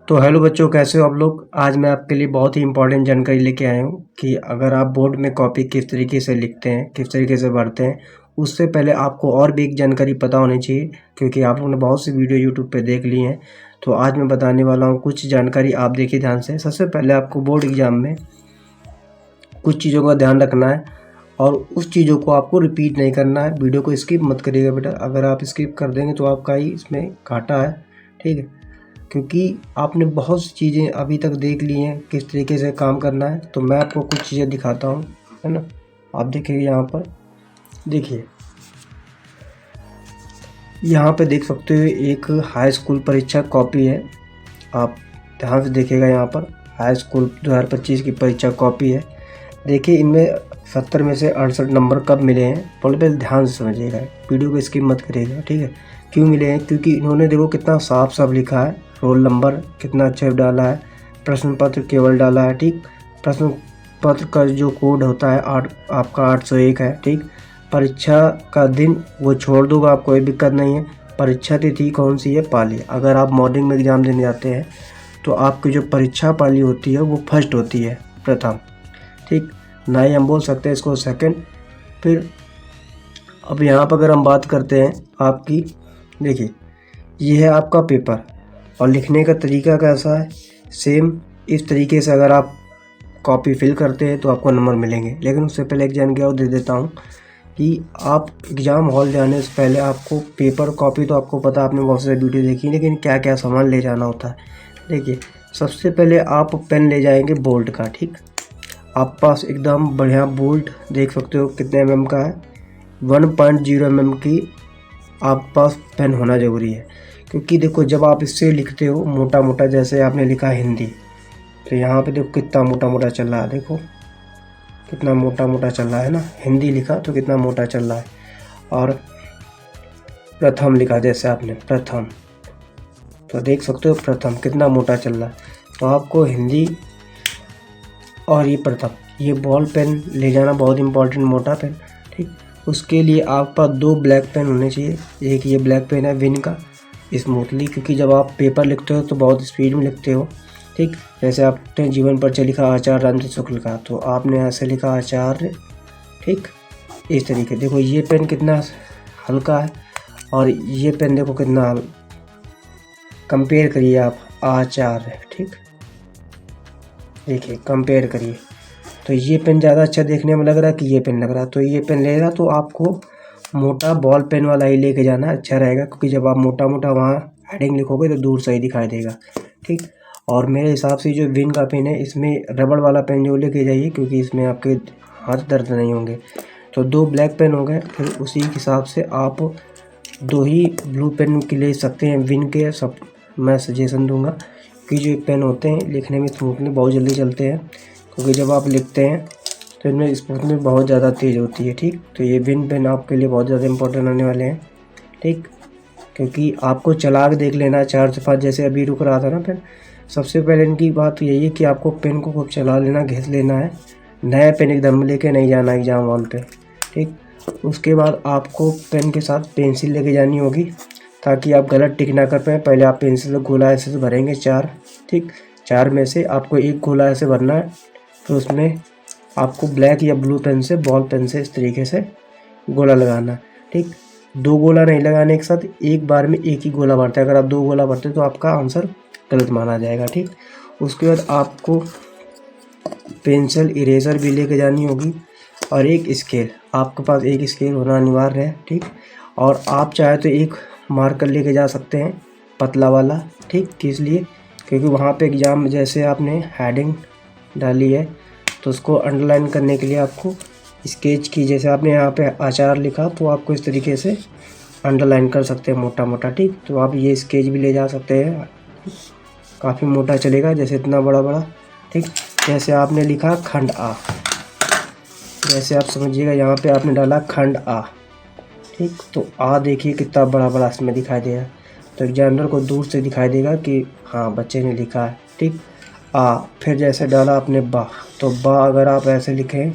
तो हेलो बच्चों, कैसे हो आप लोग। आज मैं आपके लिए बहुत ही इंपॉर्टेंट जानकारी लेके आया हूँ कि अगर आप बोर्ड में कॉपी किस तरीके से लिखते हैं, किस तरीके से भरते हैं, उससे पहले आपको और भी एक जानकारी पता होनी चाहिए, क्योंकि आप लोगों ने बहुत सी वीडियो यूट्यूब पे देख ली हैं। तो आज मैं बताने वाला हूँ कुछ जानकारी, आप देखिए ध्यान से। सबसे पहले आपको बोर्ड एग्जाम में कुछ चीज़ों का ध्यान रखना है और उस चीज़ों को आपको रिपीट नहीं करना है। वीडियो को स्किप मत करिएगा बेटा, अगर आप स्किप कर देंगे तो आपका ही इसमें घाटा है, ठीक है। क्योंकि आपने बहुत सी चीज़ें अभी तक देख ली हैं किस तरीके से काम करना है। तो मैं आपको कुछ चीज़ें दिखाता हूँ, है ना। आप देखिए यहाँ पर, देखिए यहाँ पे देख सकते हो एक हाई स्कूल परीक्षा कॉपी है। आप ध्यान से देखिएगा, यहाँ पर हाई स्कूल 2025 की परीक्षा कॉपी है। देखिए इनमें 70 में से 68 नंबर कब मिले हैं, पहले ध्यान से समझिएगा, वीडियो को स्किप मत करिएगा, ठीक है। क्यों मिले हैं, क्योंकि इन्होंने देखो कितना साफ साफ लिखा है, रोल नंबर कितना अच्छा डाला है, प्रश्न पत्र केवल डाला है, ठीक। प्रश्न पत्र का जो कोड होता है आपका 801 है, ठीक। परीक्षा का दिन वो छोड़ दूंगा, आप कोई दिक्कत नहीं है। परीक्षा तिथि कौन सी है, पाली। अगर आप मॉर्निंग में एग्ज़ाम देने जाते हैं तो आपकी जो परीक्षा पाली होती है वो फर्स्ट होती है, प्रथम, ठीक। ना ही हम बोल सकते हैं इसको सेकंड। फिर अब यहाँ पर अगर हम बात करते हैं आपकी, देखिए ये है आपका पेपर और लिखने का तरीका कैसा है, सेम इस तरीके से अगर आप कॉपी फिल करते हैं तो आपको नंबर मिलेंगे। लेकिन उससे पहले एक जानकारी और दे देता हूँ कि आप एग्ज़ाम हॉल जाने से पहले आपको पेपर कॉपी तो आपको पता, आपने बहुत सारी वीडियो देखी, लेकिन क्या क्या सामान ले जाना होता है। देखिए सबसे पहले आप पेन ले जाएंगे बोल्ट का, ठीक। आप पास एकदम बढ़िया बोल्ट देख सकते हो कितने mm का है, 1.0 mm की आप पास पेन होना ज़रूरी है। क्योंकि देखो जब आप इससे लिखते हो मोटा मोटा, जैसे आपने लिखा हिंदी, तो यहाँ पे देखो कितना मोटा मोटा चल रहा है, देखो कितना मोटा मोटा चल रहा है ना। हिंदी लिखा तो कितना मोटा चल रहा है। और प्रथम लिखा जैसे आपने प्रथम, तो देख सकते हो प्रथम कितना मोटा चल रहा है। तो आपको हिंदी और ये प्रथम, ये बॉल पेन ले जाना बहुत इंपॉर्टेंट, मोटा पेन, ठीक। उसके लिए आप पास 2 ब्लैक पेन होने चाहिए। एक ये ब्लैक पेन है विन का, स्मूथली, क्योंकि जब आप पेपर लिखते हो तो बहुत स्पीड में लिखते हो, ठीक। जैसे आपने जीवन परिचय लिखा आचार्य रामचंद्र शुक्ल का, तो आपने ऐसे लिखा आचार्य, ठीक। इस तरीके देखो ये पेन कितना हल्का है और ये पेन देखो कितना, कंपेयर करिए आप, आचार्य, ठीक। देखिए कंपेयर करिए, तो ये पेन ज़्यादा अच्छा देखने में लग रहा है कि ये पेन लग रहा है। तो ये पेन लेगा तो आपको मोटा बॉल पेन वाला ही लेके जाना अच्छा रहेगा, क्योंकि जब आप मोटा मोटा वहाँ हेडिंग लिखोगे तो दूर से ही दिखाई देगा, ठीक। और मेरे हिसाब से जो विन का पेन है, इसमें रबड़ वाला पेन जो लेके जाइए, क्योंकि इसमें आपके हाथ दर्द नहीं होंगे। तो 2 ब्लैक पेन हो गए। फिर उसी हिसाब से आप 2 ही ब्लू पेन के ले सकते हैं विन के, सब मैं सजेशन दूंगा कि जो पेन होते हैं लिखने में स्मूथली बहुत जल्दी चलते हैं, क्योंकि जब आप लिखते हैं तो इनमें स्मूथनेस बहुत ज़्यादा तेज़ होती है, ठीक। तो ये विन पेन आपके लिए बहुत ज़्यादा इंपॉर्टेंट होने वाले हैं, ठीक। क्योंकि आपको चला के देख लेना 4 से 5, जैसे अभी रुक रहा था ना पेन। सबसे पहले इनकी बात यही है कि आपको पेन को खूब चला लेना, घिस लेना है, नया पेन एकदम लेके नहीं जाना एग्जाम हॉल पे, ठीक। उसके बाद आपको पेन के साथ पेंसिल लेके जानी होगी, ताकि आप गलत टिक ना कर पाएँ। पहले आप पेंसिल से गोला ऐसे से भरेंगे 4, ठीक। 4 में से आपको एक गोला ऐसे भरना है। तो उसमें आपको ब्लैक या ब्लू पेन से, बॉल पेन से इस तरीके से गोला लगाना, ठीक। 2 गोला नहीं लगाने एक साथ, एक बार में एक ही गोला भरते हैं। अगर आप 2 गोला भरते हैं तो आपका आंसर गलत माना जाएगा, ठीक। उसके बाद आपको पेंसिल इरेज़र भी लेके जानी होगी और एक स्केल, आपके पास एक स्केल होना अनिवार्य है, ठीक। और आप चाहे तो एक मार्कर लेके जा सकते हैं पतला वाला, ठीक। किस लिए, क्योंकि वहाँ पे एग्ज़ाम में जैसे आपने हेडिंग डाली है तो उसको अंडरलाइन करने के लिए आपको स्केच की, जैसे आपने यहाँ पे आचार लिखा तो आपको इस तरीके से अंडरलाइन कर सकते हैं मोटा मोटा, ठीक। तो आप ये स्केच भी ले जा सकते हैं, काफ़ी मोटा चलेगा, जैसे इतना बड़ा बड़ा, ठीक। जैसे आपने लिखा खंड आ, जैसे आप समझिएगा यहाँ पे आपने डाला खंड आ, ठीक। तो आ देखिए कितना बड़ा बड़ा इसमें दिखाई दे रहा है, तो एग्जामिनर को दूर से दिखाई देगा कि हाँ बच्चे ने लिखा है, ठीक। आ, फिर जैसे डाला आपने बा, तो बा अगर आप ऐसे लिखें,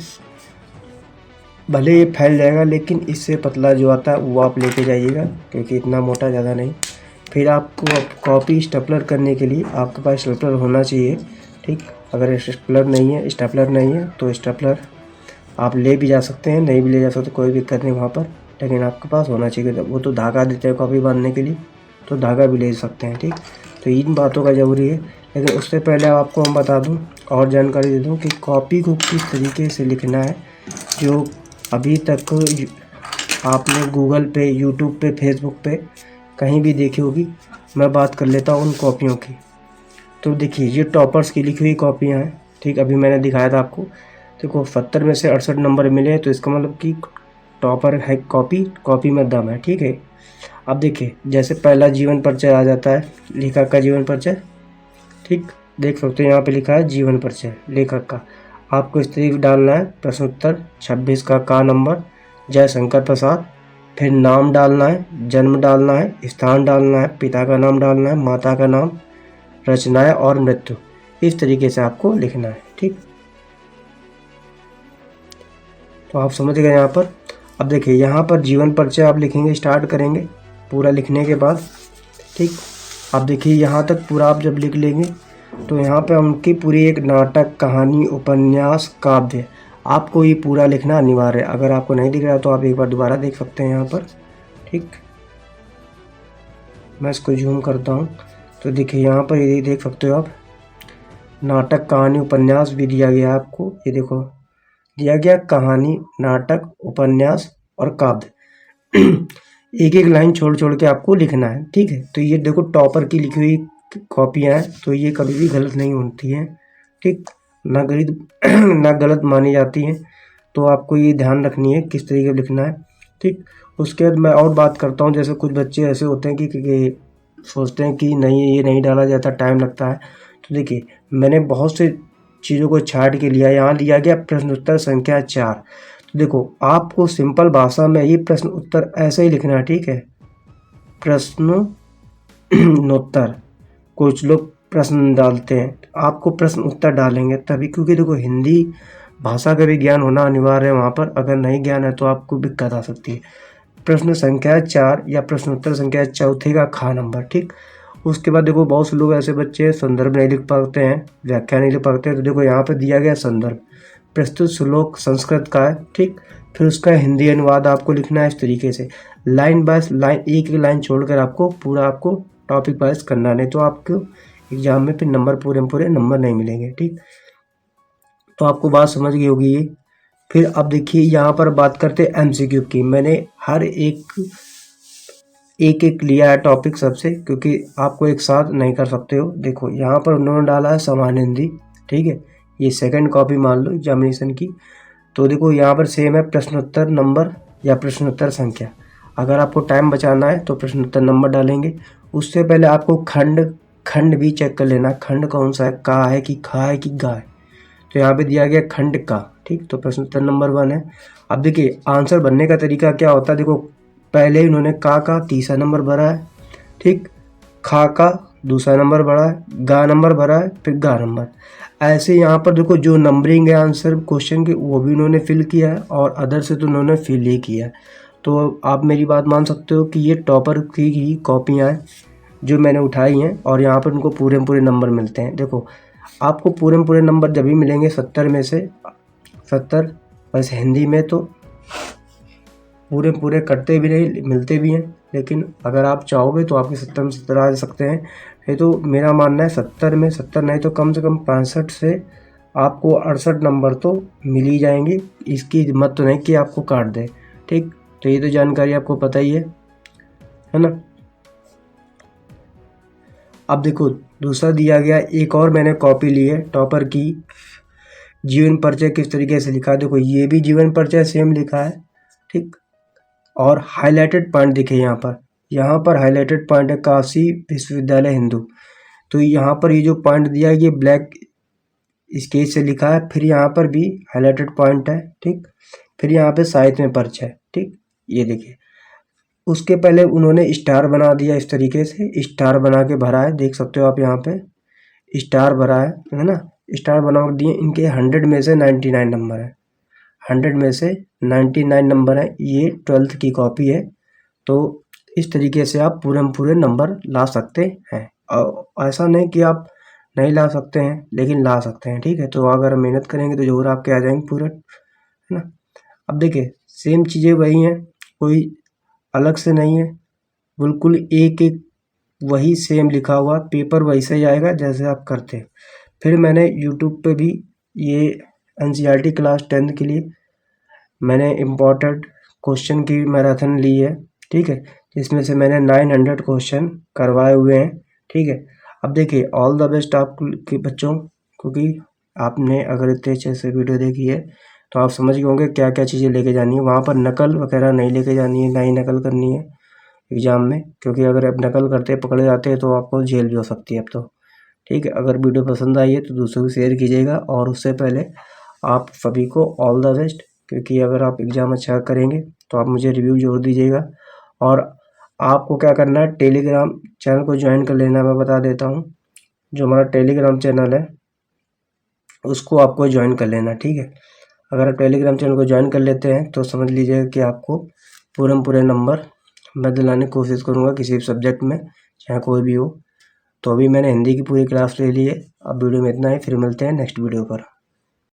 भले ये फैल जाएगा लेकिन इससे पतला जो आता है वो आप लेके जाइएगा, क्योंकि इतना मोटा ज़्यादा नहीं। फिर आपको कॉपी स्टेपलर करने के लिए आपके पास स्टेपलर होना चाहिए, ठीक। अगर स्टेपलर नहीं है तो स्टेपलर आप ले भी जा सकते हैं, नहीं भी ले जा सकते, कोई दिक्कत नहीं वहाँ पर, लेकिन आपके पास होना चाहिए। वो तो धागा देते हैं कॉपी बांधने के लिए, तो धागा भी ले सकते हैं, ठीक। तो इन बातों का ज़रूरी है। लेकिन उससे पहले आपको हम बता दूं और जानकारी दे दूं कि कॉपी को किस तरीके से लिखना है, जो अभी तक आपने गूगल पे, यूट्यूब पे, फेसबुक पे कहीं भी देखी होगी। मैं बात कर लेता हूँ उन कॉपियों की। तो देखिए, ये टॉपर्स की लिखी हुई कॉपियाँ हैं, ठीक। अभी मैंने दिखाया था आपको। देखो 70 में से 68 नंबर मिले, तो इसका मतलब कि टॉपर है कॉपी में दम है, ठीक है। अब देखिए, जैसे पहला जीवन परिचय आ जाता है, लेखक का जीवन परिचय, ठीक। देख सकते हैं यहाँ पे लिखा है जीवन परिचय लेखक का। आपको इस तरीके डालना है, प्रश्न उत्तर 26 का नंबर, जयशंकर प्रसाद। फिर नाम डालना है, जन्म डालना है, स्थान डालना है, पिता का नाम डालना है, माता का नाम, रचनाएं और मृत्यु। इस तरीके से आपको लिखना है, ठीक। तो आप समझ गए यहाँ पर। अब देखिए, यहाँ पर जीवन परिचय आप लिखेंगे, स्टार्ट करेंगे पूरा लिखने के बाद, ठीक। अब देखिए, यहाँ तक पूरा आप जब लिख लेंगे तो यहाँ पे उनकी पूरी एक नाटक, कहानी, उपन्यास, काव्य, आपको ये पूरा लिखना अनिवार्य है। अगर आपको नहीं दिख रहा तो आप एक बार दोबारा देख सकते हैं यहाँ पर, ठीक। मैं इसको जूम करता हूँ तो देखिए यहाँ पर ये देख सकते हो आप, नाटक, कहानी, उपन्यास भी दिया गया है आपको। ये देखो, दिया गया कहानी, नाटक, उपन्यास और काव्य। एक एक लाइन छोड़ छोड़ के आपको लिखना है, ठीक है। तो ये देखो, टॉपर की लिखी हुई कॉपियाँ हैं, तो ये कभी भी गलत नहीं होती हैं, ठीक। ना गलत मानी जाती हैं। तो आपको ये ध्यान रखनी है किस तरीके से लिखना है, ठीक। उसके बाद मैं और बात करता हूँ। जैसे कुछ बच्चे ऐसे होते हैं कि सोचते हैं कि नहीं, ये नहीं डाला जाता, टाइम लगता है। तो देखिए, मैंने बहुत से चीज़ों को छाट के लिया। यहाँ दिया गया प्रश्न उत्तर संख्या 4। तो देखो, आपको सिंपल भाषा में ये प्रश्न उत्तर ऐसे ही लिखना है, ठीक है। प्रश्नोत्तर, कुछ लोग प्रश्न डालते हैं, आपको प्रश्न उत्तर डालेंगे तभी, क्योंकि देखो, हिंदी भाषा का भी ज्ञान होना अनिवार्य है वहाँ पर। अगर नहीं ज्ञान है तो आपको दिक्कत आ सकती है। प्रश्न संख्या 4 या प्रश्न उत्तर संख्या चौथे का खा नंबर, ठीक। उसके बाद देखो, बहुत से लोग ऐसे बच्चे हैं संदर्भ नहीं लिख पाते हैं, व्याख्या नहीं लिख पाते हैं। तो देखो, यहाँ पे दिया गया संदर्भ, प्रस्तुत श्लोक संस्कृत का है, ठीक। फिर उसका हिंदी अनुवाद आपको लिखना है इस तरीके से, लाइन बाय लाइन, एक एक लाइन छोड़कर आपको पूरा आपको टॉपिक वाइज करना, नहीं तो आपको एग्जाम में फिर नंबर पूरे नंबर नहीं मिलेंगे, ठीक। तो आपको बात समझ गई होगी ये। फिर अब देखिए, यहाँ पर बात करते हैं एमसीक्यू की। मैंने हर एक लिया है टॉपिक सबसे, क्योंकि आपको एक साथ नहीं कर सकते हो। देखो, यहाँ पर उन्होंने डाला है सामान्य हिंदी, ठीक है। ये सेकंड कॉपी मान लो एग्जामिनेशन की। तो देखो, यहाँ पर सेम है, प्रश्नोत्तर नंबर या प्रश्नोत्तर संख्या। अगर आपको टाइम बचाना है तो प्रश्नोत्तर नंबर डालेंगे। उससे पहले आपको खंड भी चेक कर लेना, खंड कौन सा है, का है कि खा है कि गा है। तो यहाँ पे दिया गया खंड का, ठीक। तो प्रश्नोत्तर नंबर 1 है। अब देखिए, आंसर बनने का तरीका क्या होता है। देखो, पहले ही उन्होंने का तीसरा नंबर भरा है, ठीक। खा का दूसरा नंबर भरा है, गा नंबर भरा है, फिर गा नंबर। ऐसे यहाँ पर देखो, जो नंबरिंग है आंसर क्वेश्चन के, वो भी उन्होंने फिल किया है, और अदर से तो उन्होंने फिल ही किया है। तो आप मेरी बात मान सकते हो कि ये टॉपर की ही कॉपियाँ हैं जो मैंने उठाई हैं, और यहाँ पर उनको पूरे नंबर मिलते हैं। देखो, आपको पूरे नंबर जब भी मिलेंगे 70 में से 70। बस हिंदी में तो पूरे कटते भी नहीं, मिलते भी हैं। लेकिन अगर आप चाहोगे तो आपके 70 में 70 आ सकते हैं। नहीं तो मेरा मानना है 70 में 70 नहीं तो कम से कम 65 से आपको 68 नंबर तो मिल ही जाएंगे। इसकी हिम्मत तो नहीं कि आपको काट दे, ठीक। तो ये तो जानकारी आपको पता ही है ना। अब देखो, दूसरा दिया गया एक और मैंने कॉपी ली है टॉपर की, जीवन परिचय किस तरीके से लिखा है। देखो, ये भी जीवन परिचय सेम लिखा है, ठीक। और हाईलाइटेड पॉइंट दिखे यहाँ पर हाईलाइटेड पॉइंट है, काशी विश्वविद्यालय हिंदू। तो यहाँ पर ये जो पॉइंट दिया है ये ब्लैक स्केच से लिखा है। फिर यहाँ पर भी हाईलाइटेड पॉइंट है, ठीक। फिर यहाँ पे साहित्य में परिचय, ठीक। ये देखिए, उसके पहले उन्होंने स्टार बना दिया, इस तरीके से स्टार बना के भरा है, देख सकते हो आप यहाँ पे स्टार भरा है ना। स्टार बना दिए। इनके 100 में से 99 नंबर है, 100 में से 99 नंबर है। ये 12th की कॉपी है। तो इस तरीके से आप पूरे नंबर ला सकते हैं। और ऐसा नहीं कि आप नहीं ला सकते हैं, लेकिन ला सकते हैं, ठीक है। तो अगर मेहनत करेंगे तो ज़रूर आपके आ जाएंगे पूरे, है ना। अब देखिए सेम चीज़ें वही हैं, कोई अलग से नहीं है, बिल्कुल एक एक वही सेम लिखा हुआ, पेपर वैसे ही आएगा जैसे आप करते। फिर मैंने यूट्यूब पे भी ये NCERT क्लास 10th के लिए मैंने इम्पोर्टेंट क्वेश्चन की मैराथन ली है, ठीक है, जिसमें से मैंने 900 क्वेश्चन करवाए हुए हैं, ठीक है। अब देखिए ऑल द बेस्ट आप के बच्चों, क्योंकि आपने अगर इतने अच्छे से वीडियो देखी है तो आप समझ गए होंगे क्या क्या चीज़ें लेके जानी है। वहाँ पर नकल वगैरह नहीं लेके जानी है, ना ही नकल करनी है एग्ज़ाम में, क्योंकि अगर आप नकल करते पकड़े जाते हैं तो आपको जेल भी हो सकती है अब तो, ठीक है। अगर वीडियो पसंद आई है तो दूसरों को शेयर कीजिएगा, और उससे पहले आप सभी को ऑल द बेस्ट, क्योंकि अगर आप एग्ज़ाम अच्छा करेंगे तो आप मुझे रिव्यू ज़रूर दीजिएगा। और आपको क्या करना है, टेलीग्राम चैनल को ज्वाइन कर लेना, मैं बता देता हूँ। जो हमारा टेलीग्राम चैनल है उसको आपको ज्वाइन कर लेना, ठीक है। अगर आप टेलीग्राम चैनल को ज्वाइन कर लेते हैं तो समझ लीजिएगा कि आपको पूरे नंबर मैं दिलाने की कोशिश करूँगा किसी भी सब्जेक्ट में, चाहे कोई भी हो। तो अभी मैंने हिंदी की पूरी क्लास ले ली है। अब वीडियो में इतना ही, फिर मिलते हैं नेक्स्ट वीडियो पर।